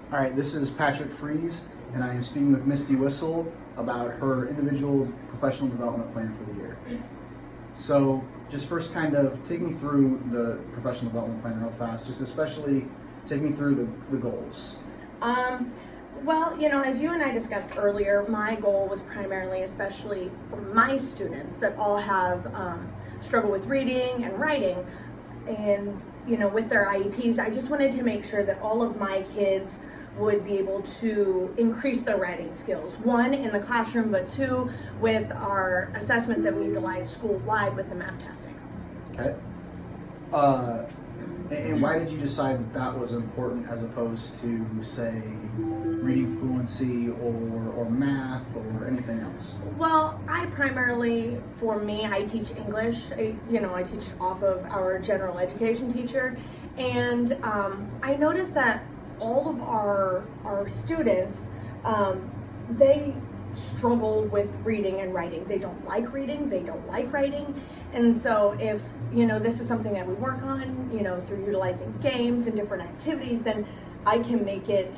All right, this is Patrick Freeze, and I am speaking with Misty Whistle about her individual professional development plan for the year. So, just first kind of take me through the professional development plan real fast, just especially take me through the goals. Well, as you and I discussed earlier, my goal was primarily, especially for my students that all have struggle with reading and writing, and with their IEPs, I just wanted to make sure that all of my kids would be able to increase their writing skills. One, in the classroom, but two, with our assessment that we utilize school-wide with the MAP testing. Okay. And why did you decide that was important as opposed to, say, reading fluency or math or anything else? Well, I primarily, for me, I teach English. I teach off of our general education teacher, and I noticed that all of our students, they struggle with reading and writing. They don't like reading, they don't like writing. And so if, this is something that we work on, through utilizing games and different activities, then I can make it,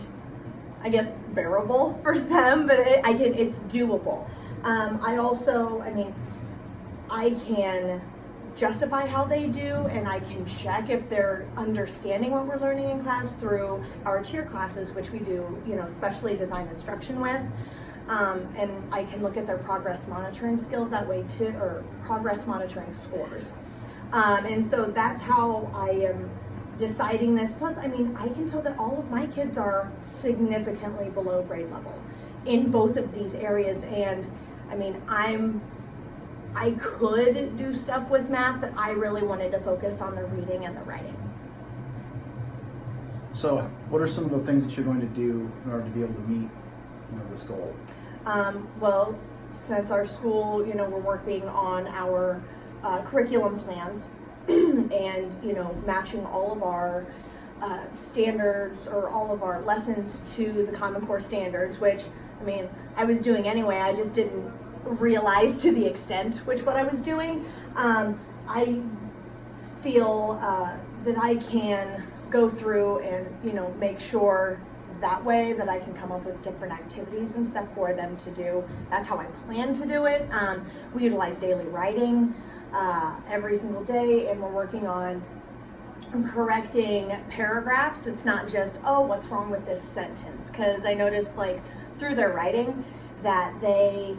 I guess, bearable for them, but it's doable. I can justify how they do, and I can check if they're understanding what we're learning in class through our tier classes, which we do, specially designed instruction with. And I can look at their progress monitoring skills that way too, or progress monitoring scores. And so that's how I am deciding this. Plus, I can tell that all of my kids are significantly below grade level in both of these areas. And I could do stuff with math, but I really wanted to focus on the reading and the writing. So what are some of the things that you're going to do in order to be able to meet this goal? Well, since our school, we're working on our curriculum plans and, matching all of our standards or all of our lessons to the Common Core standards, which, I was doing anyway. I just didn't realize to the extent which what I was doing. I feel that I can go through and, make sure that way that I can come up with different activities and stuff for them to do. That's how I plan to do it. We utilize daily writing every single day, and we're working on correcting paragraphs. It's not just, oh, what's wrong with this sentence? Because I noticed, through their writing, that they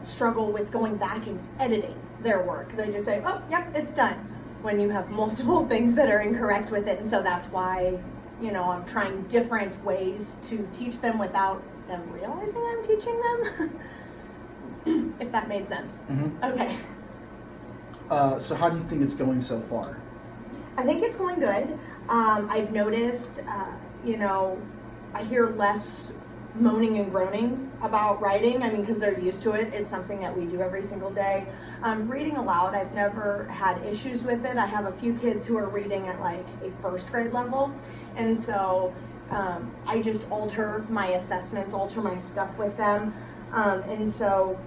struggle with going back and editing their work. They just say, oh, yep, it's done, when you have multiple things that are incorrect with it. And so that's why I'm trying different ways to teach them without them realizing I'm teaching them. If that made sense. Mm-hmm. Okay. So how do you think it's going so far? I think it's going good. I've noticed, I hear less moaning and groaning about writing. Because they're used to it. It's something that we do every single day. Reading aloud, I've never had issues with it. I have a few kids who are reading at a first grade level. And so I just alter my assessments, alter my stuff with them. And so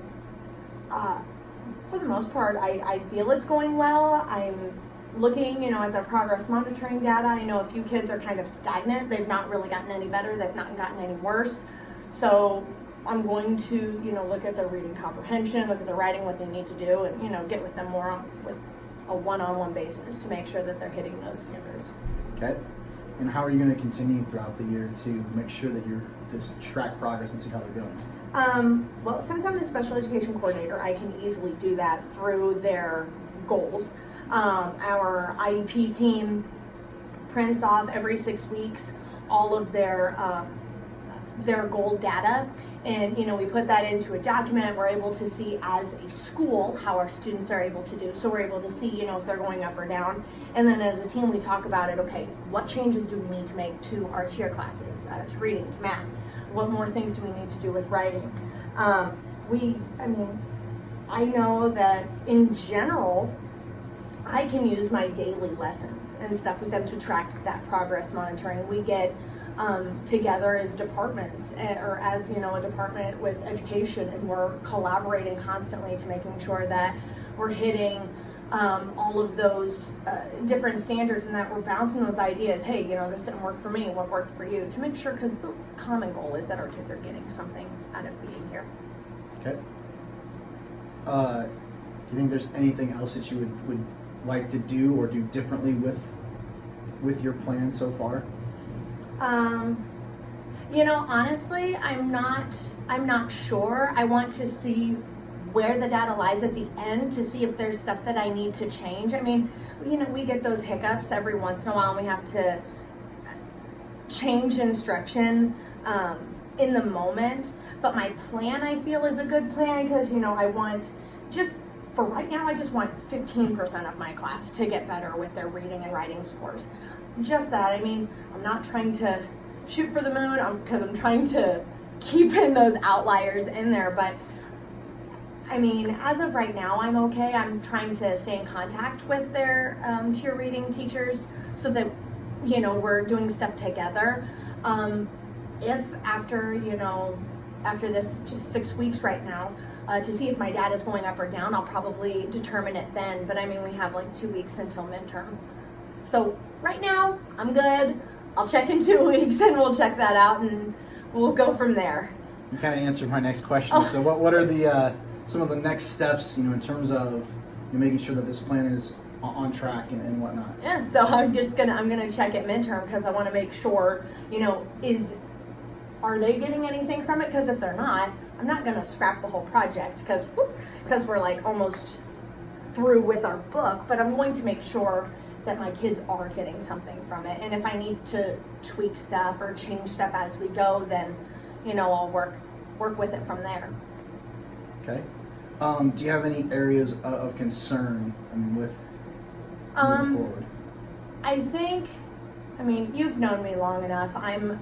for the most part, I feel it's going well. I'm looking, at their progress monitoring data. I know a few kids are kind of stagnant. They've not really gotten any better. They've not gotten any worse. So I'm going to, look at their reading comprehension, look at the writing, what they need to do, and, get with them more with a one-on-one basis to make sure that they're hitting those standards. Okay. And how are you going to continue throughout the year to make sure that you're just track progress and see how they're doing? Well, since I'm a special education coordinator, I can easily do that through their goals. Our IEP team prints off every 6 weeks all of their goal data, and we put that into a document. We're able to see as a school how our students are able to do, so we're able to see if they're going up or down, and then as a team we talk about it. Okay, what changes do we need to make to our tier classes, to reading, to math? What more things do we need to do with writing? I know that in general I can use my daily lessons and stuff with them to track that progress monitoring. We get together as departments, or as a department with education, and we're collaborating constantly to making sure that we're hitting all of those different standards, and that we're bouncing those ideas. Hey, this didn't work for me. What worked for you? To make sure, because the common goal is that our kids are getting something out of being here. Okay. Do you think there's anything else that you would like to do or do differently with your plan so far? Honestly, I'm not sure. I want to see where the data lies at the end to see if there's stuff that I need to change. I mean, we get those hiccups every once in a while, and we have to change instruction in the moment. But my plan, I feel, is a good plan because, I want for right now, I just want 15% of my class to get better with their reading and writing scores. Just that. I mean, I'm not trying to shoot for the moon because I'm trying to keep in those outliers in there. But I mean, as of right now, I'm okay. I'm trying to stay in contact with their tier reading teachers so that, we're doing stuff together. If after this just 6 weeks right now, to see if my data is going up or down, I'll probably determine it then. But I mean, we have like 2 weeks until midterm. So right now, I'm good. I'll check in 2 weeks and we'll check that out and we'll go from there. You kind of answered my next question. So what are the some of the next steps, in terms of making sure that this plan is on track and whatnot? Yeah, so I'm gonna check at midterm because I want to make sure, are they getting anything from it? Because if they're not, I'm not gonna scrap the whole project because we're like almost through with our book. But I'm going to make sure that my kids are getting something from it. And if I need to tweak stuff or change stuff as we go, then I'll work with it from there. Okay. Do you have any areas of concern with moving forward? I think, you've known me long enough. I'm